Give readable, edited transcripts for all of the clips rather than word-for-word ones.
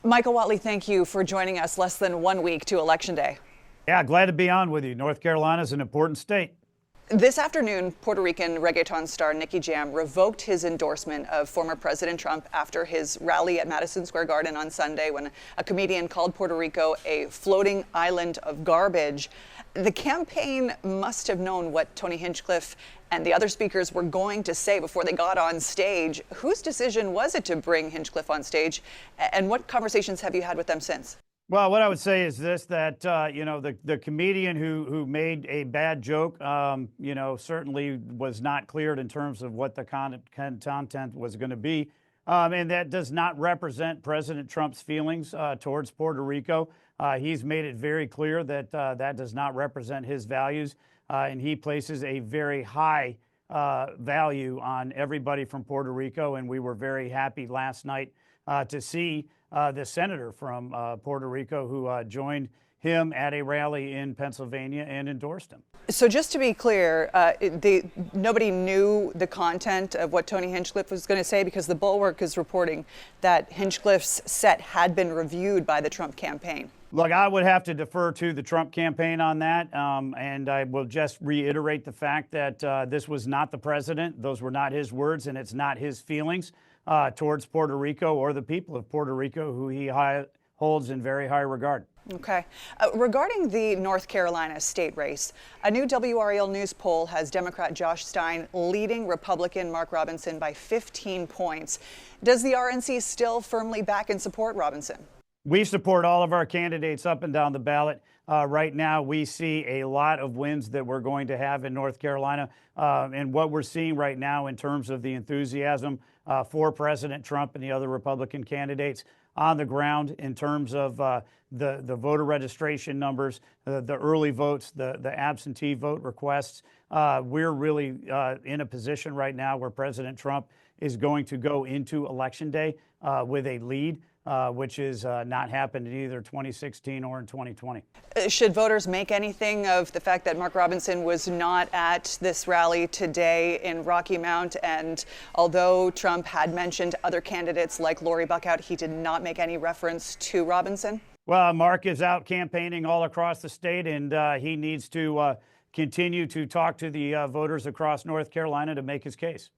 Michael Whatley, thank you for joining us less than 1 week to Election Day. Yeah, glad to be on with you. North Carolina is an important state. This afternoon, Puerto Rican reggaeton star Nicky Jam revoked his endorsement of former President Trump after his rally at Madison Square Garden on Sunday when a comedian called Puerto Rico a floating island of garbage. The campaign must have known what Tony Hinchcliffe and the other speakers were going to say before they got on stage. Whose decision was it to bring Hinchcliffe on stage, and what conversations have you had with them since? Well, what I would say is this, that, the comedian who made a bad joke, certainly was not cleared in terms of what the content was going to be. And that does not represent President Trump's feelings towards Puerto Rico. He's made it very clear that that does not represent his values. And he places a very high value on everybody from Puerto Rico. And we were very happy last night to see the senator from Puerto Rico who joined him at a rally in Pennsylvania and endorsed him. So just to be clear, nobody knew the content of what Tony Hinchcliffe was going to say, because the Bulwark is reporting that Hinchcliffe's set had been reviewed by the Trump campaign. Look, I would have to defer to the Trump campaign on that, and I will just reiterate the fact that this was not the president. Those were not his words, and it's not his feelings towards Puerto Rico or the people of Puerto Rico, who he holds in very high regard. Okay. Regarding the North Carolina state race, a new WRAL News poll has Democrat Josh Stein leading Republican Mark Robinson by 15 points. Does the RNC still firmly back and support Robinson? We support all of our candidates up and down the ballot. Right now, we see a lot of wins that we're going to have in North Carolina. And what we're seeing right now in terms of the enthusiasm for President Trump and the other Republican candidates on the ground in terms of the voter registration numbers, the early votes, the absentee vote requests. We're really in a position right now where President Trump is going to go into Election Day with a lead, which has not happened in either 2016 or in 2020. Should voters make anything of the fact that Mark Robinson was not at this rally today in Rocky Mount? And although Trump had mentioned other candidates like Lori Buckout, he did not make any reference to Robinson? Well, Mark is out campaigning all across the state, and he needs to continue to talk to the voters across North Carolina to make his case.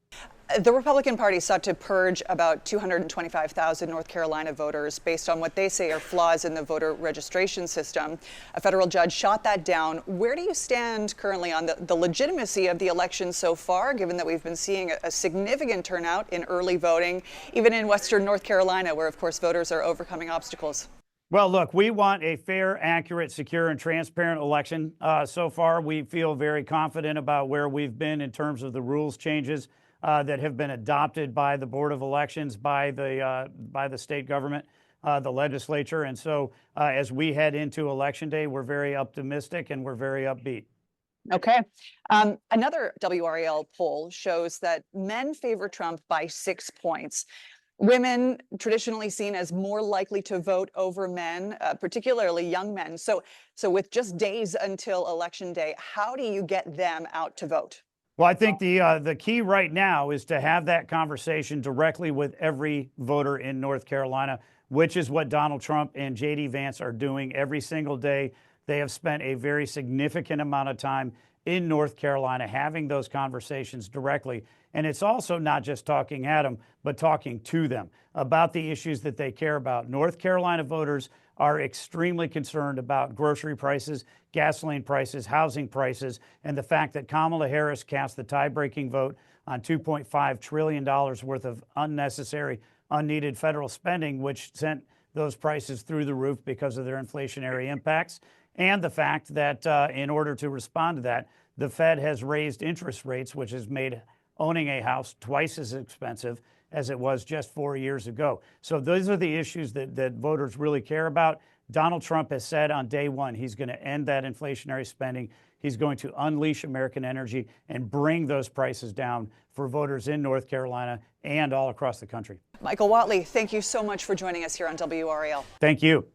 The Republican Party sought to purge about 225,000 North Carolina voters based on what they say are flaws in the voter registration system. A federal judge shot that down. Where do you stand currently on the legitimacy of the election so far, given that we've been seeing a significant turnout in early voting, even in Western North Carolina, where, of course, voters are overcoming obstacles? Well, look, we want a fair, accurate, secure, and transparent election. So far, we feel very confident about where we've been in terms of the rules changes that have been adopted by the Board of Elections, by the state government, the legislature. And so as we head into Election Day, we're very optimistic and we're very upbeat. Okay. Another WRAL poll shows that men favor Trump by 6 points. Women traditionally seen as more likely to vote over men, particularly young men. So with just days until Election Day, how do you get them out to vote? Well, I think the key right now is to have that conversation directly with every voter in North Carolina, which is what Donald Trump and J.D. Vance are doing every single day. They have spent a very significant amount of time in North Carolina having those conversations directly. And it's also not just talking at them, but talking to them about the issues that they care about. North Carolina voters are extremely concerned about grocery prices, gasoline prices, housing prices, and the fact that Kamala Harris cast the tie-breaking vote on $2.5 trillion worth of unnecessary, unneeded federal spending, which sent those prices through the roof because of their inflationary impacts, and the fact that in order to respond to that, the Fed has raised interest rates, which has made owning a house twice as expensive as it was just 4 years ago. So those are the issues that voters really care about. Donald Trump has said on day one he's going to end that inflationary spending. He's going to unleash American energy and bring those prices down for voters in North Carolina and all across the country. Michael Whatley, thank you so much for joining us here on WRAL. Thank you.